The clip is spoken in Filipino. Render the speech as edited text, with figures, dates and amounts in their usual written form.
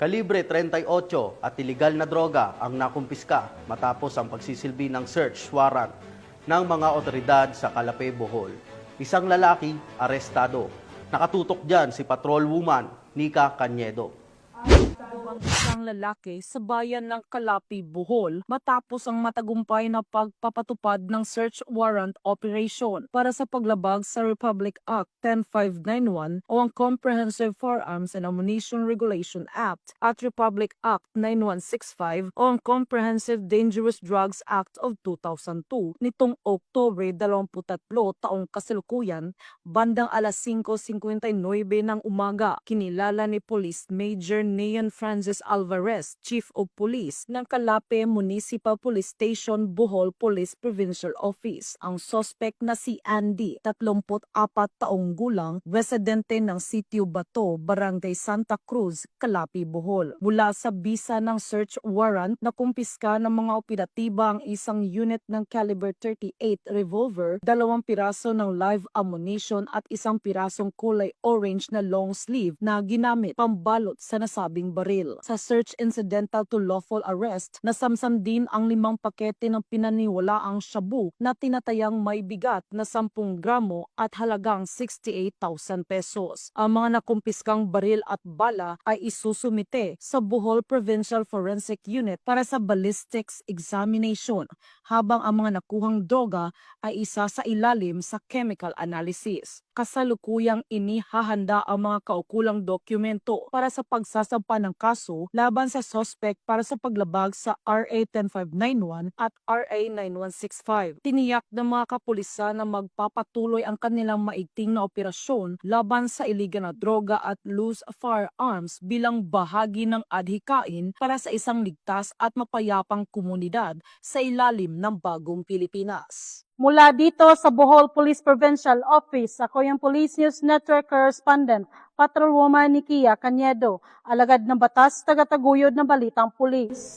Kalibre 38 at ilegal na droga ang nakumpiska matapos ang pagsisilbi ng search warrant ng mga otoridad sa Calapay, Bohol. Isang lalaki arestado. Nakatutok dyan si Patrol Woman Nika Cañedo. Ang isang lalaki sa bayan ng Calapay, Bohol matapos ang matagumpay na pagpapatupad ng search warrant operation para sa paglabag sa Republic Act 10591 o ang Comprehensive Firearms and Ammunition Regulation Act at Republic Act 9165 o ang Comprehensive Dangerous Drugs Act of 2002 nitong Oktubre 23 taong kasalukuyan bandang alas 5:59 ng umaga. Kinilala ni Police Major Neon Francis Alvarez, Chief of Police ng Calapay Municipal Police Station, Bohol Police Provincial Office. Ang suspect na si Andy, 34 taong gulang, residente ng Sitio Bato, Barangay Santa Cruz, Calapay, Bohol. Mula sa bisa ng search warrant, nakumpiska ng mga operatiba ang isang unit ng caliber 38 revolver, 2 piraso ng live ammunition at 1 pirasong kulay orange na long sleeve na ginamit pambalot sa nasabing baril. Sa search incidental to lawful arrest, nasamsam din ang 5 pakete ng pinaniwalaang shabu na tinatayang may bigat na 10 gramo at halagang 68,000 pesos. Ang mga nakumpiskang baril at bala ay isusumite sa Bohol Provincial Forensic Unit para sa ballistics examination, habang ang mga nakuhang droga ay isa sa ilalim sa chemical analysis. Kasalukuyang inihahanda ang mga kaukulang dokumento para sa pagsasampa ng kaso laban sa suspect para sa paglabag sa RA 10591 at RA 9165. Tiniyak ng mga kapulisan na magpapatuloy ang kanilang maigting na operasyon laban sa iligal na droga at loose firearms bilang bahagi ng adhikain para sa isang ligtas at mapayapang komunidad sa ilalim ng bagong Pilipinas. Mula dito sa Bohol Police Provincial Office, ako yung Police News Network Correspondent, Patrolwoman Nika Cañedo, alagad ng batas, tagataguyod ng balitang pulis.